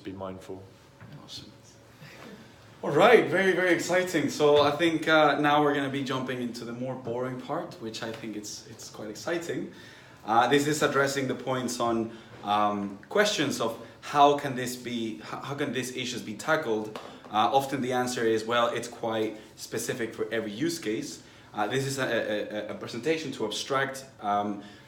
just be mindful. Awesome. All right, very, very exciting. So I think now we're going to be jumping into the more boring part, which I think it's quite exciting. This is addressing the points on questions of how can these issues be tackled. Often the answer is, well, it's quite specific for every use case. This is a presentation to abstract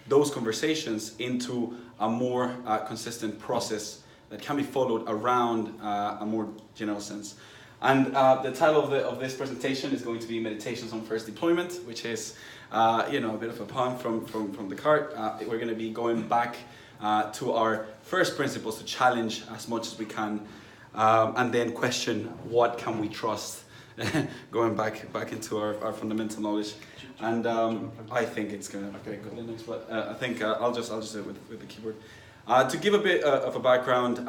those conversations into a more consistent process that can be followed around a more general sense. And the title of this presentation is going to be Meditations on First Deployment, which is a bit of a pun from Descartes. We're going to be going back to our first principles to challenge as much as we can, and then question what can we trust, going back into our fundamental knowledge. And I think it's going to be good Linux, but I think I'll just do it with the keyboard. To give a bit of a background,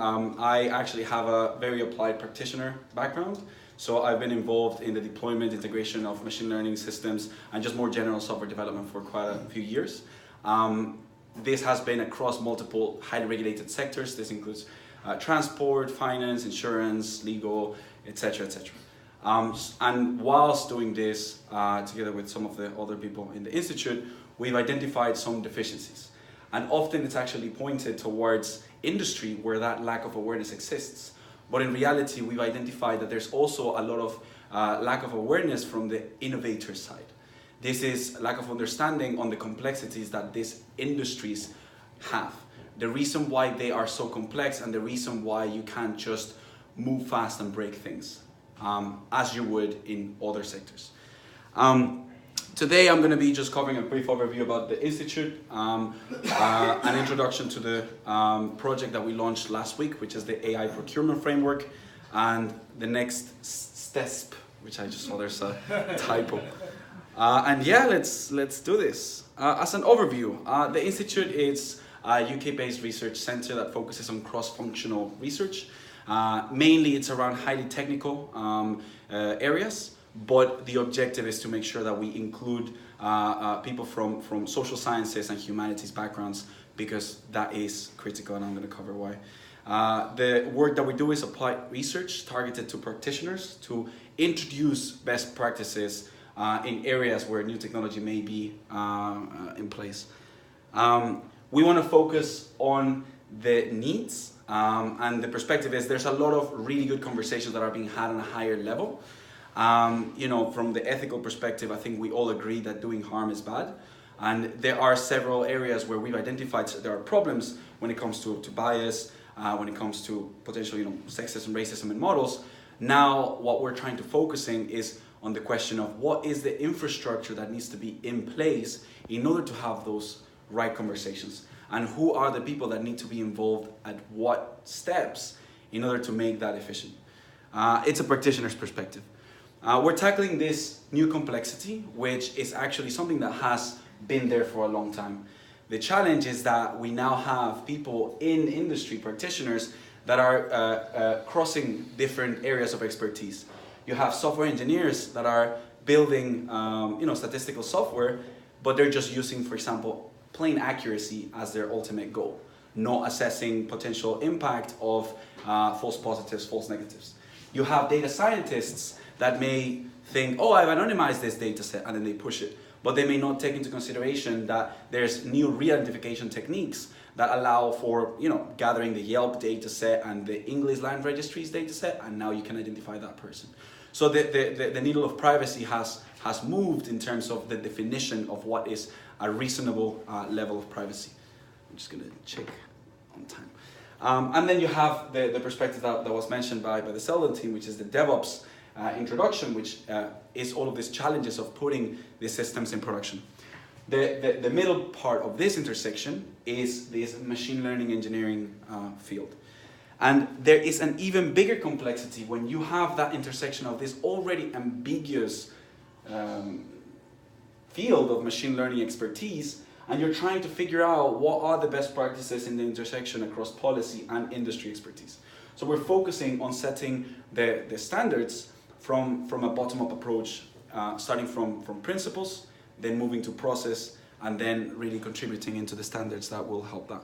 I actually have a very applied practitioner background. So I've been involved in the deployment, integration of machine learning systems, and just more general software development for quite a few years. This has been across multiple highly regulated sectors. This includes transport, finance, insurance, legal, etc., etc. And whilst doing this, together with some of the other people in the Institute, we've identified some deficiencies. And often it's actually pointed towards industry where that lack of awareness exists. But in reality, we've identified that there's also a lot of lack of awareness from the innovator side. This is lack of understanding on the complexities that these industries have. The reason why they are so complex and the reason why you can't just move fast and break things as you would in other sectors. Today I'm going to be just covering a brief overview about the Institute, an introduction to the project that we launched last week, which is the AI procurement framework, and the next STESP, which I just saw there's a typo. And yeah, let's do this. As an overview, the Institute is a UK-based research center that focuses on cross-functional research. Mainly it's around highly technical areas, but the objective is to make sure that we include people from social sciences and humanities backgrounds, because that is critical, and I'm going to cover why. The work that we do is applied research targeted to practitioners to introduce best practices in areas where new technology may be in place. We want to focus on the needs, and the perspective is there's a lot of really good conversations that are being had on a higher level. From the ethical perspective, I think we all agree that doing harm is bad. And there are several areas where we've identified there are problems when it comes to bias, when it comes to potential sexism, racism in models. Now, what we're trying to focus in is on the question of what is the infrastructure that needs to be in place in order to have those right conversations, and who are the people that need to be involved at what steps in order to make that efficient. It's a practitioner's perspective. We're tackling this new complexity, which is actually something that has been there for a long time. The challenge is that we now have people in industry, practitioners, that are crossing different areas of expertise. You have software engineers that are building statistical software, but they're just using, for example, plain accuracy as their ultimate goal, not assessing potential impact of false positives, false negatives. You have data scientists that may think, oh, I've anonymized this data set, and then they push it. But they may not take into consideration that there's new re-identification techniques that allow for gathering the Yelp data set and the English land registries data set, and now you can identify that person. So the needle of privacy has moved in terms of the definition of what is a reasonable level of privacy. I'm just going to check on time. And then you have the perspective that was mentioned by the Seldon team, which is the DevOps introduction, which is all of these challenges of putting these systems in production. The middle part of this intersection is this machine learning engineering field. And there is an even bigger complexity when you have that intersection of this already ambiguous field of machine learning expertise, and you're trying to figure out what are the best practices in the intersection across policy and industry expertise. So we're focusing on setting the standards from a bottom-up approach, starting from principles, then moving to process, and then really contributing into the standards that will help that.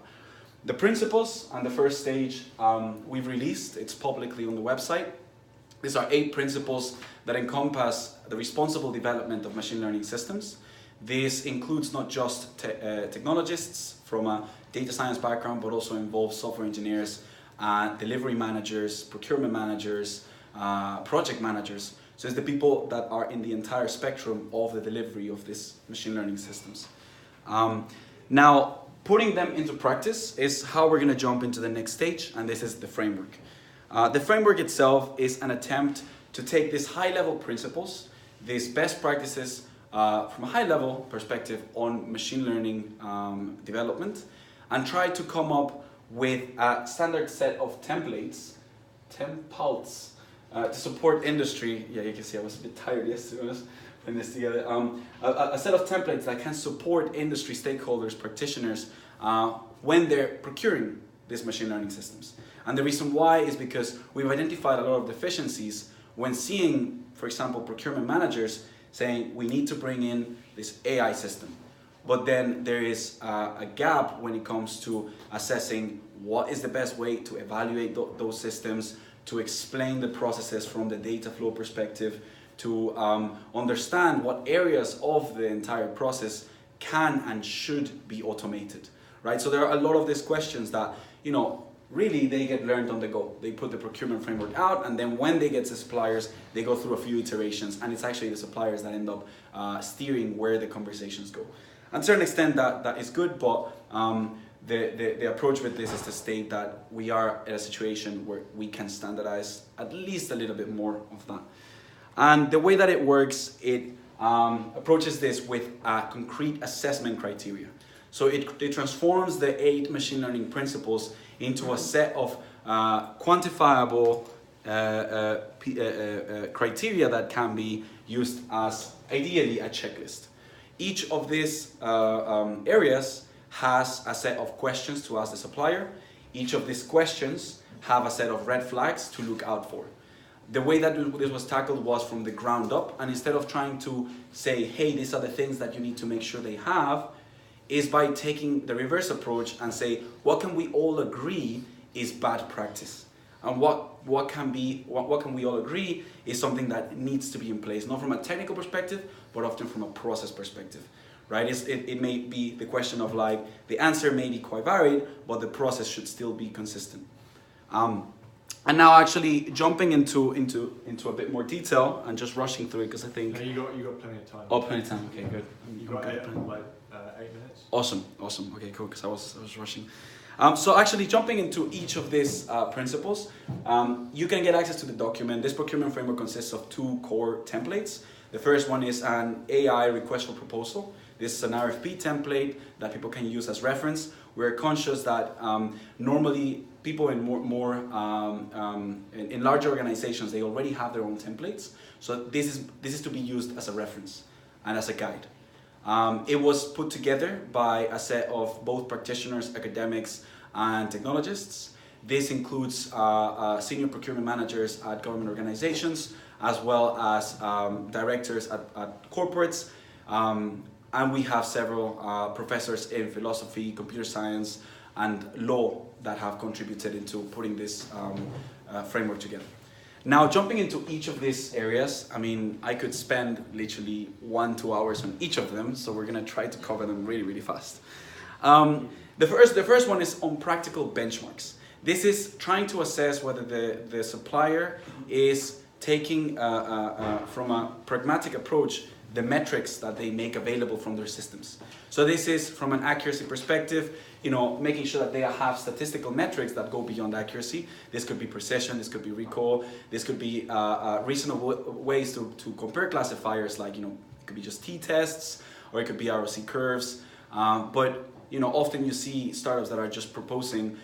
The principles and the first stage we've released, it's publicly on the website. These are 8 principles that encompass the responsible development of machine learning systems. This includes not just technologists from a data science background, but also involves software engineers, delivery managers, procurement managers, project managers. So it's the people that are in the entire spectrum of the delivery of these machine learning systems. Now, putting them into practice is how we're going to jump into the next stage, and this is the framework. The framework itself is an attempt to take these high-level principles, these best practices from a high-level perspective on machine learning development, and try to come up with a standard set of templates to support industry. Yeah, you can see I was a bit tired yesterday when I was putting this together. A set of templates that can support industry stakeholders, practitioners, when they're procuring these machine learning systems. And the reason why is because we've identified a lot of deficiencies when seeing, for example, procurement managers saying we need to bring in this AI system. But then there is a gap when it comes to assessing what is the best way to evaluate those systems, to explain the processes from the data flow perspective, to understand what areas of the entire process can and should be automated, right? So there are a lot of these questions that, really they get learned on the go. They put the procurement framework out, and then when they get to suppliers, they go through a few iterations, and it's actually the suppliers that end up steering where the conversations go. And to a certain extent that is good, but the approach with this is to state that we are at a situation where we can standardize at least a little bit more of that. And the way that it works, it approaches this with a concrete assessment criteria. So it transforms the 8 machine learning principles into a set of quantifiable criteria that can be used as, ideally, a checklist. Each of these areas has a set of questions to ask the supplier. Each of these questions have a set of red flags to look out for. The way that this was tackled was from the ground up, and instead of trying to say, hey, these are the things that you need to make sure they have, is by taking the reverse approach and say, what can we all agree is bad practice? And what can we all agree is something that needs to be in place, not from a technical perspective, but often from a process perspective, right? It may be the question of like, the answer may be quite varied, but the process should still be consistent. And now actually jumping into a bit more detail and just rushing through it, because I think... No, you got plenty of time. Oh, plenty of time, okay, good. You got 8 minutes. Awesome, okay, cool, because I was rushing. So actually jumping into each of these principles, you can get access to the document. This procurement framework consists of 2 core templates. The first one is an AI request for proposal. This is an RFP template that people can use as reference. We're conscious that normally people in in larger organizations, they already have their own templates. So this is to be used as a reference and as a guide. It was put together by a set of both practitioners, academics, and technologists. This includes senior procurement managers at government organizations, as well as directors at corporates. And we have several professors in philosophy, computer science, and law that have contributed into putting this framework together. Now, jumping into each of these areas, I mean, I could spend literally 1-2 hours on each of them, so we're gonna try to cover them really, really fast. The first one is on practical benchmarks. This is trying to assess whether the supplier is taking, from a pragmatic approach, the metrics that they make available from their systems. So this is from an accuracy perspective, making sure that they have statistical metrics that go beyond accuracy. This could be precision, this could be recall, this could be reasonable ways to compare classifiers, like, it could be just t-tests, or it could be ROC curves. But often you see startups that are just proposing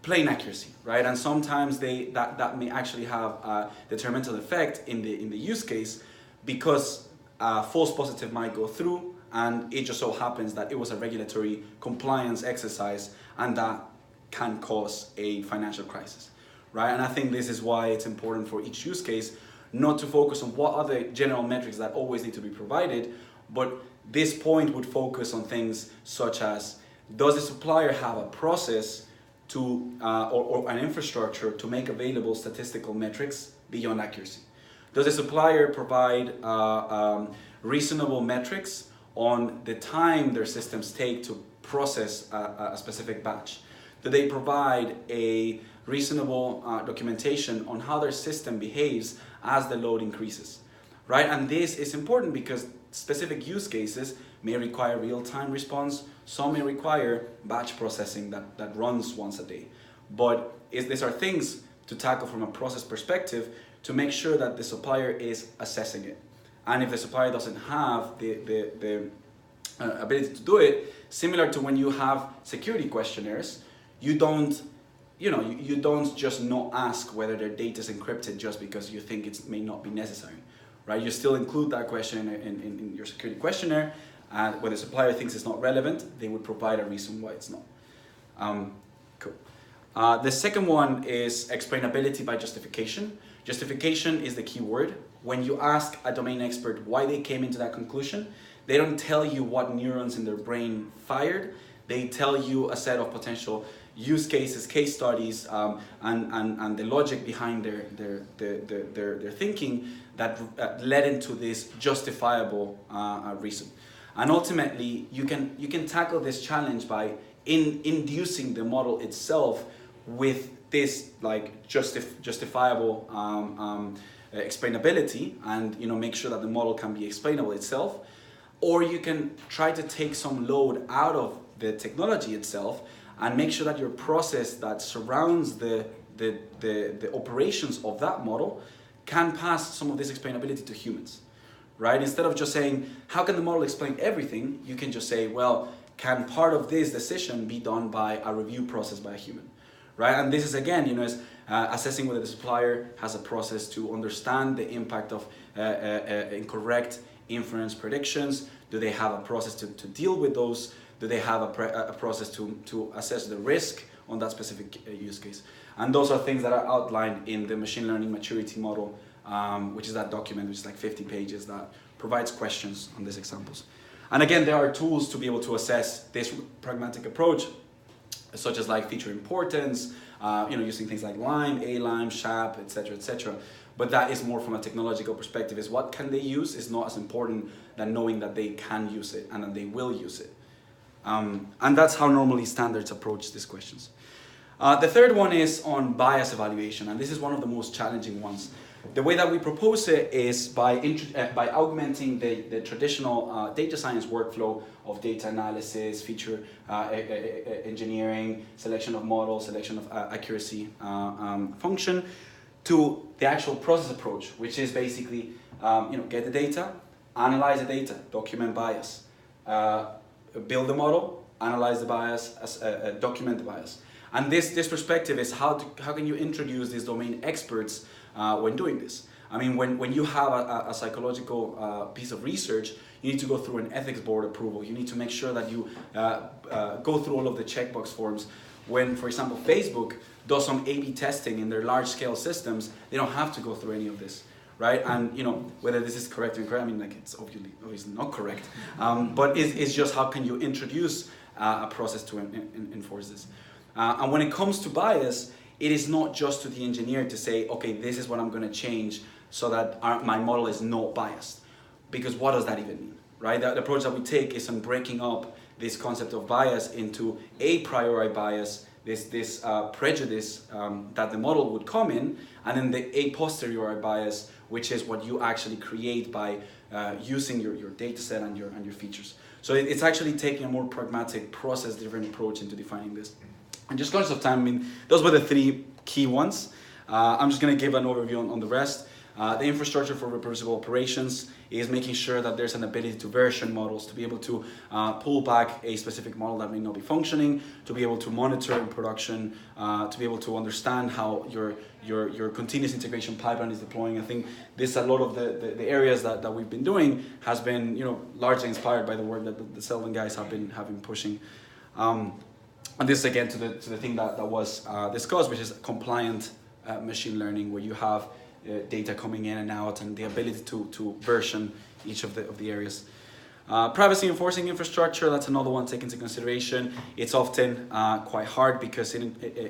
plain accuracy, right? And sometimes that may actually have a detrimental effect in the use case, because false positive might go through, and it just so happens that it was a regulatory compliance exercise, and that can cause a financial crisis, right? And I think this is why it's important for each use case not to focus on what are the general metrics that always need to be provided, but this point would focus on things such as, does the supplier have a process to or an infrastructure to make available statistical metrics beyond accuracy? Does the supplier provide reasonable metrics on the time their systems take to process a specific batch? Do they provide a reasonable documentation on how their system behaves as the load increases, right? And this is important because specific use cases may require real-time response. Some may require batch processing that runs once a day. But these are things to tackle from a process perspective to make sure that the supplier is assessing it. And if the supplier doesn't have the ability to do it, similar to when you have security questionnaires, you don't just not ask whether their data is encrypted just because you think it may not be necessary, right? You still include that question in your security questionnaire, and when the supplier thinks it's not relevant, they would provide a reason why it's not. Cool. The second one is explainability by justification. Justification is the key word. When you ask a domain expert why they came into that conclusion, they don't tell you what neurons in their brain fired. They tell you a set of potential use cases, case studies, and the logic behind their thinking that led into this justifiable reason. And ultimately, you can tackle this challenge by inducing the model itself with this like justifiable explainability, and make sure that the model can be explainable itself. Or you can try to take some load out of the technology itself and make sure that your process that surrounds the operations of that model can pass some of this explainability to humans, right? Instead of just saying, how can the model explain everything? You can just say, well, can part of this decision be done by a review process by a human, right? And this is again, is assessing whether the supplier has a process to understand the impact of incorrect inference predictions. Do they have a process to deal with those? Do they have a process to assess the risk on that specific use case? And those are things that are outlined in the machine learning maturity model, which is that document, which is like 50 pages, that provides questions on these examples. And again, there are tools to be able to assess this pragmatic approach, such as like feature importance, using things like LIME, A-LIME, SHAP, etc., etc. But that is more from a technological perspective. Is what can they use is not as important than knowing that they can use it and that they will use it. And that's how normally standards approach these questions. The third one is on bias evaluation, and this is one of the most challenging ones. The way that we propose it is by augmenting the traditional data science workflow of data analysis, feature engineering, selection of models, selection of accuracy function, to the actual process approach, which is basically get the data, analyze the data, document bias, build the model, analyze the bias, document the bias. And this perspective is how can you introduce these domain experts when doing this? I mean, when you have a psychological piece of research, you need to go through an ethics board approval. You need to make sure that you go through all of the checkbox forms. When, for example, Facebook does some A/B testing in their large-scale systems, they don't have to go through any of this, right? And whether this is correct or incorrect, I mean, like, it's obviously not correct. But it's just how can you introduce a process to enforce this. And when it comes to bias, it is not just to the engineer to say, okay, this is what I'm going to change so that my model is not biased. Because what does that even mean, right? The approach that we take is on breaking up this concept of bias into a priori bias, this prejudice that the model would come in, and then the a posteriori bias, which is what you actually create by using your data set and your features. So it's actually taking a more pragmatic, process-driven approach into defining this. And just conscious of time, I mean, those were the three key ones. I'm just going to give an overview on the rest. The infrastructure for reproducible operations is making sure that there's an ability to version models, to be able to pull back a specific model that may not be functioning, to be able to monitor in production, to be able to understand how your continuous integration pipeline is deploying. I think this, a lot of the areas that we've been doing has been largely inspired by the work that the Seldon guys have been pushing. And this again to the thing that was discussed, which is compliant machine learning, where you have data coming in and out and the ability to version each of the areas. Privacy enforcing infrastructure, that's another one taken into consideration. It's often quite hard because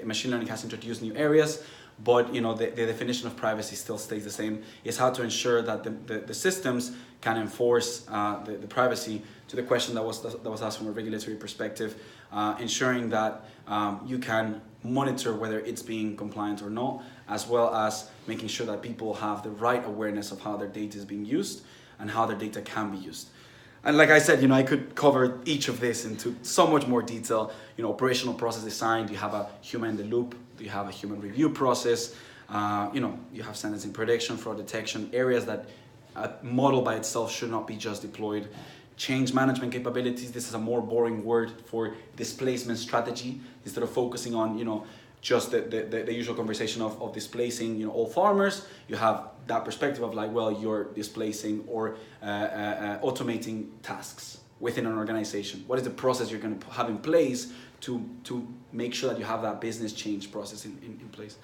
machine learning has introduced new areas, but the definition of privacy still stays the same. It's how to ensure that the systems can enforce the privacy. To the question that was asked from a regulatory perspective, ensuring that you can monitor whether it's being compliant or not, as well as making sure that people have the right awareness of how their data is being used and how their data can be used. And like I said, I could cover each of this into so much more detail. Operational process design, do you have a human in the loop? Do you have a human review process? You have sentencing prediction, fraud detection, areas that a model by itself should not be just deployed. Change management capabilities, this is a more boring word for displacement strategy. Instead of focusing on, just the usual conversation of displacing, all farmers, you have that perspective of like, well, you're displacing or automating tasks within an organization. What is the process you're going to have in place to make sure that you have that business change process in place?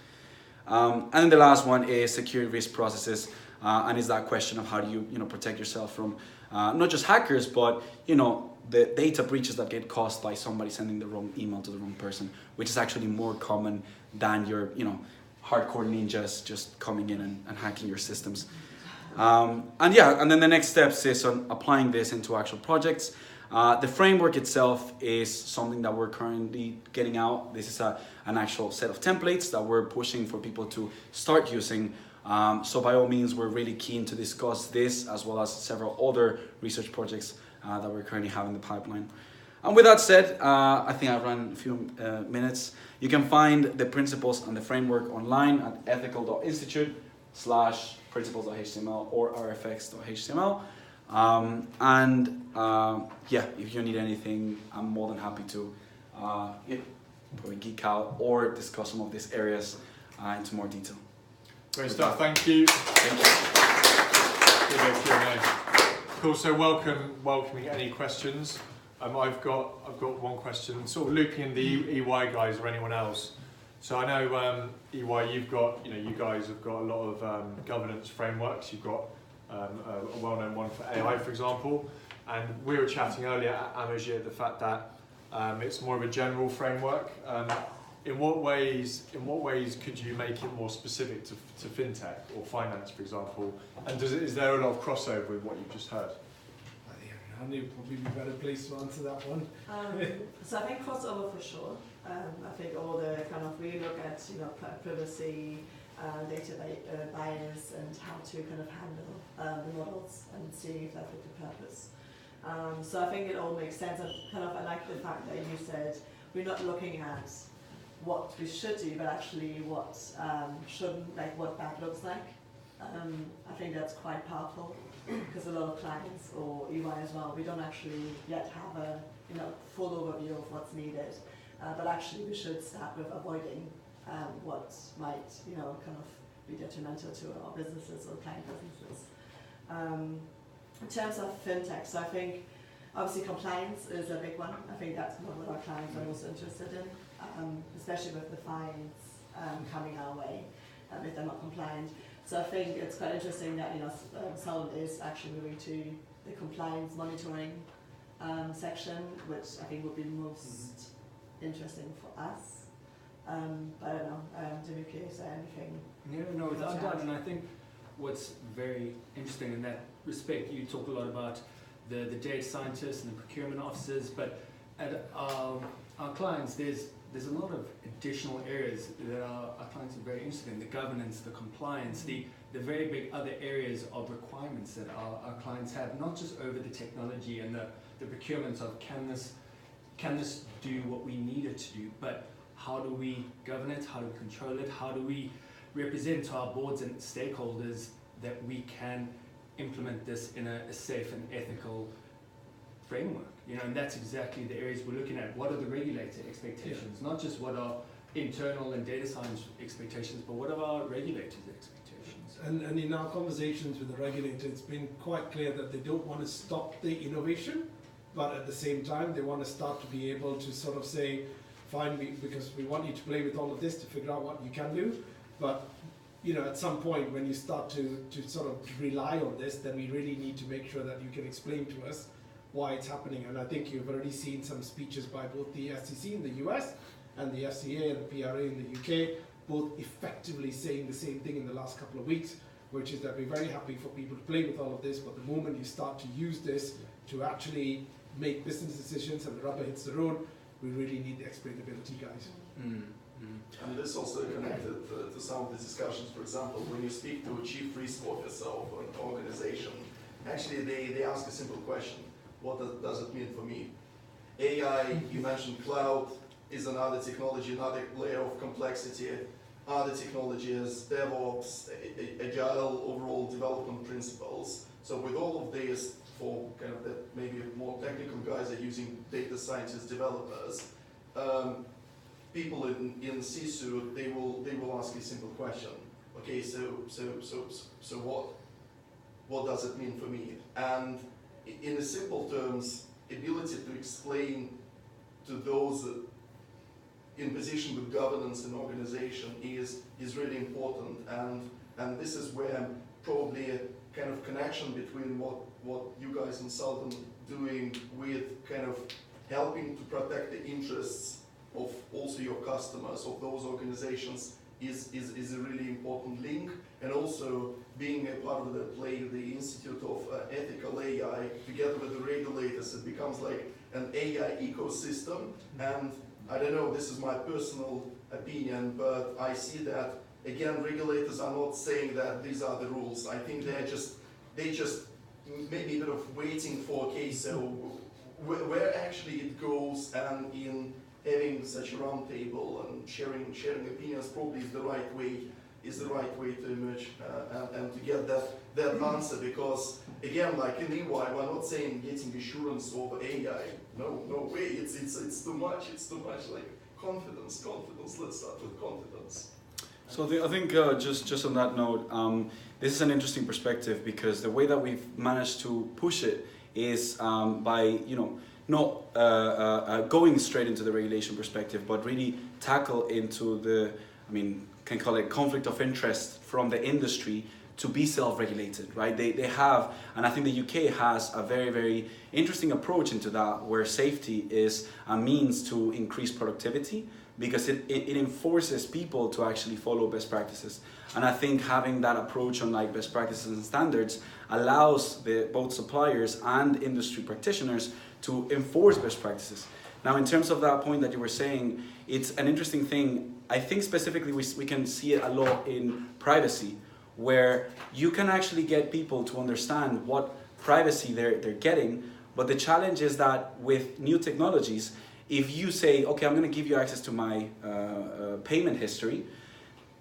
And then the last one is security risk processes, and is that question of how do you protect yourself from not just hackers, but the data breaches that get caused by somebody sending the wrong email to the wrong person, which is actually more common than your hardcore ninjas just coming in and hacking your systems. And then the next steps is on applying this into actual projects. The framework itself is something that we're currently getting out. This is an actual set of templates that we're pushing for people to start using. So by all means, we're really keen to discuss this as well as several other research projects that we're currently having in the pipeline. And with that said, I think I've run a few minutes. You can find the principles and the framework online at ethical.institute/principles.html or rfx.html. If you need anything, I'm more than happy to probably geek out or discuss some of these areas into more detail. Great stuff, thank you. Q&A. Cool, so welcoming any questions. I've got one question, sort of looping in the EY guys or anyone else. So I know EY, you guys have got a lot of governance frameworks. You've got a well-known one for AI, for example. And we were chatting earlier at Amagir the fact that it's more of a general framework. In what ways could you make it more specific to fintech or finance, for example? And is there a lot of crossover with what you've just heard? Andy would probably be better placed to answer that one. So I think crossover for sure. I think all the kind of we look at privacy, data bias, and how to kind of handle the models and see if that fit the purpose. So I think it all makes sense. And I like the fact that you said we're not looking at what we should do, but actually what shouldn't, like what that looks like. I think that's quite powerful because a lot of clients or EY as well, we don't actually yet have a full overview of what's needed, but actually we should start with avoiding what might kind of be detrimental to our businesses or client businesses. In terms of fintech, so I think obviously compliance is a big one. I think that's what our clients are most interested in, especially with the fines coming our way if they're not compliant. So I think it's quite interesting that Seldon is actually moving to the compliance monitoring section, which I think would be most interesting for us. But I don't know, Dimitri, is there anything? Yeah, no, without doubt. And I think what's very interesting in that respect, you talk a lot about the data scientists and the procurement officers, but at our clients, there's a lot of additional areas that our clients are very interested in: the governance, the compliance, the very big other areas of requirements that our clients have, not just over the technology and the procurement of can this do what we need it to do, but how do we govern it, how do we control it, how do we represent to our boards and stakeholders that we can implement this in a safe and ethical framework, and that's exactly the areas we're looking at. What are the regulator expectations? Not just what are internal and data science expectations, but what are our regulators' expectations? And in our conversations with the regulator, it's been quite clear that they don't want to stop the innovation, but at the same time, they want to start to be able to sort of say, fine, because we want you to play with all of this to figure out what you can do, but at some point when you start to sort of rely on this, then we really need to make sure that you can explain to us why it's happening. And I think you've already seen some speeches by both the SEC in the US and the FCA and the PRA in the UK, both effectively saying the same thing in the last couple of weeks, which is that we're very happy for people to play with all of this, but the moment you start to use this to actually make business decisions and the rubber hits the road, we really need the explainability guys. And this also connected to some of the discussions. For example, when you speak to a chief risk officer of an organization, actually they ask a simple question: what does it mean for me? AI, you mentioned cloud, is another technology, another layer of complexity. Other technologies, DevOps, agile overall development principles. So with all of this, for kind of the maybe more technical guys are using data scientists, developers, people in CISU, they will ask a simple question. Okay, so what does it mean for me? And in the simple terms, ability to explain to those in position with governance and organization is really important, and this is where probably a kind of connection between what you guys in Seldon doing with kind of helping to protect the interests of also your customers, of those organizations, is a really important link, and also being a part of the the Institute of Ethical AI, together with the regulators, it becomes like an AI ecosystem. And I don't know, this is my personal opinion, but I see that, again, regulators are not saying that these are the rules. I think they just maybe a bit of waiting for, okay, so where actually it goes, and in having such a round table and sharing opinions probably is the right way to emerge and to get that answer. Because again, like in EY, we're not saying getting assurance over AI. No way. It's too much. It's too much. Like confidence. Let's start with confidence. So I think just on that note, this is an interesting perspective, because the way that we've managed to push it is by not going straight into the regulation perspective, but really tackle into the, can call it conflict of interest from the industry to be self-regulated, right? They have, and I think the UK has a very, very interesting approach into that, where safety is a means to increase productivity, because it enforces people to actually follow best practices. And I think having that approach on like best practices and standards allows both suppliers and industry practitioners to enforce best practices. Now, in terms of that point that you were saying, it's an interesting thing. I think specifically we can see it a lot in privacy, where you can actually get people to understand what privacy they're getting, but the challenge is that with new technologies, if you say, okay, I'm going to give you access to my payment history,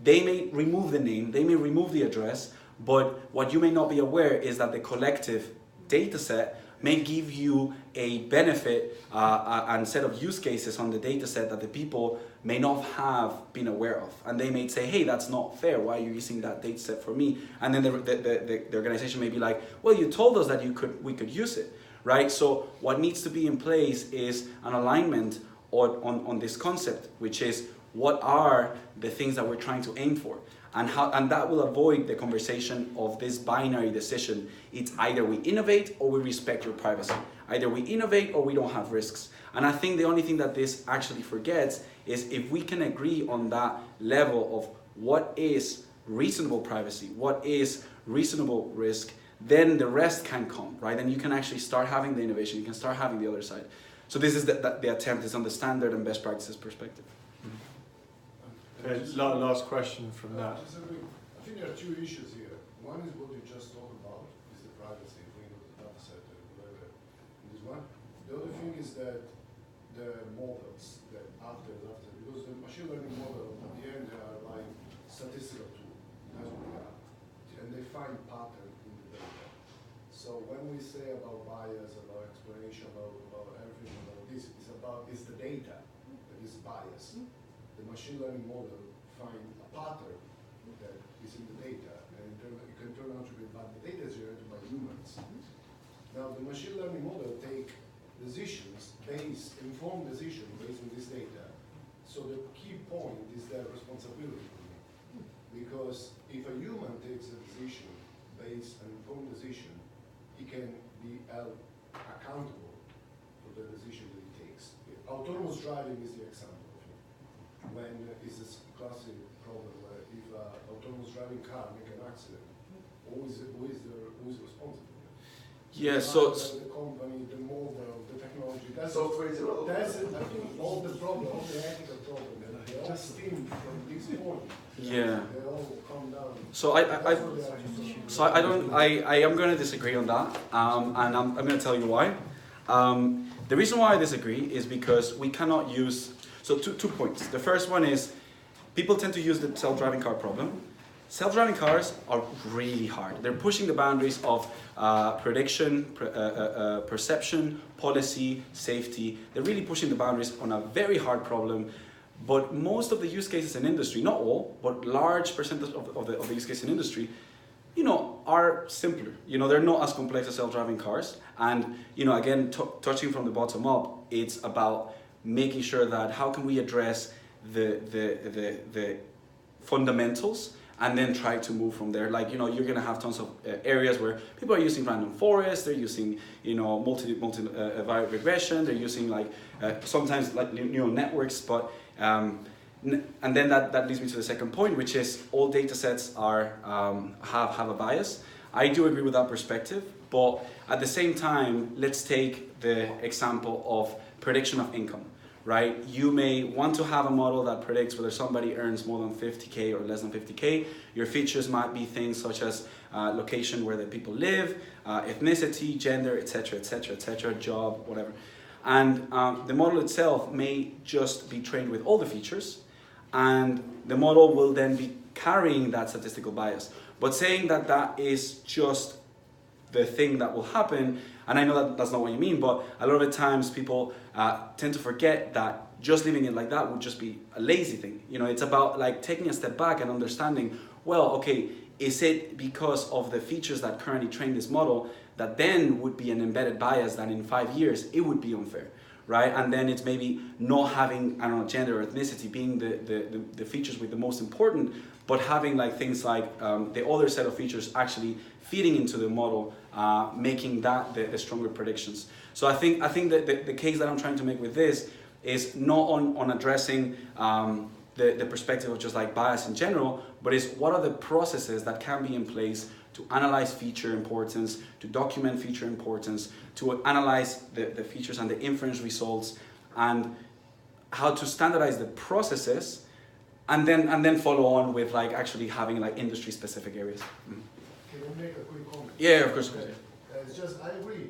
they may remove the name, they may remove the address, but what you may not be aware is that the collective data set may give you a benefit and set of use cases on the data set that the people may not have been aware of. And they may say, hey, that's not fair, why are you using that data set for me? And then the organization may be like, well, you told us that we could use it, right? So what needs to be in place is an alignment on this concept, which is what are the things that we're trying to aim for? And that will avoid the conversation of this binary decision. It's either we innovate or we respect your privacy. Either we innovate or we don't have risks. And I think the only thing that this actually forgets is if we can agree on that level of what is reasonable privacy, what is reasonable risk, then the rest can come, right? Then you can actually start having the innovation, you can start having the other side. So this is the attempt, is on the standard and best practices perspective. Okay, last question from that. I think there are two issues here. One is what you just talked about, is the privacy, bringing the data set and whatever. This one. The other thing is that the models that after because the machine learning model at the end they are like statistical tool, that's what they are, and they find pattern in the data. So when we say about bias, about explanation, about everything about this, it's the data that is biased. The machine learning model find a pattern that is in the data, and it can turn out to be bad. The data is generated by humans. Now, the machine learning model take informed decisions based on this data. So the key point is their responsibility. Because if a human takes a decision based on an informed decision, it can be held accountable for the decision that he takes. Autonomous driving is the example of it. When it's a classic problem where if an autonomous driving car make an accident, who is responsible? Yeah, the company, the model, the technology. Software development. That's it. I think all the problem, all the ethical problem, they all stem from this point. Yeah. They all come down. So I am going to disagree on that, and I'm going to tell you why. The reason why I disagree is because we cannot use. So two points. The first one is people tend to use the self-driving car problem. Self-driving cars are really hard. They're pushing the boundaries of prediction, perception, policy, safety. They're really pushing the boundaries on a very hard problem. But most of the use cases in industry, not all, but large percentage of the use case in industry, are simpler. They're not as complex as self-driving cars. And, again, touching from the bottom up, it's about making sure that how can we address the fundamentals and then try to move from there. Like, you're gonna have tons of areas where people are using random forests, they're using, multivariate regression, they're using sometimes neural networks, but, and then that leads me to the second point, which is all data sets have a bias. I do agree with that perspective, but at the same time, let's take the example of prediction of income. Right? You may want to have a model that predicts whether somebody earns more than 50K or less than 50K. Your features might be things such as location where the people live, ethnicity, gender, etc., etc., etc., job, whatever. And the model itself may just be trained with all the features, and the model will then be carrying that statistical bias. But saying that that is just the thing that will happen, and I know that that's not what you mean, but a lot of the times people tend to forget that just leaving it like that would just be a lazy thing. It's about taking a step back and understanding, well, okay, is it because of the features that currently train this model that then would be an embedded bias that in 5 years it would be unfair, right? And then it's maybe not having, gender or ethnicity being the features with the most important, but having things like the other set of features actually feeding into the model, making that the stronger predictions. So I think that the case that I'm trying to make with this is not on addressing the perspective of just bias in general, but is what are the processes that can be in place to analyze feature importance, to document feature importance, to analyze the features and the inference results, and how to standardize the processes, and then follow on with actually having industry specific areas. Can I make a quick comment? Yeah, of course. It's just, I agree.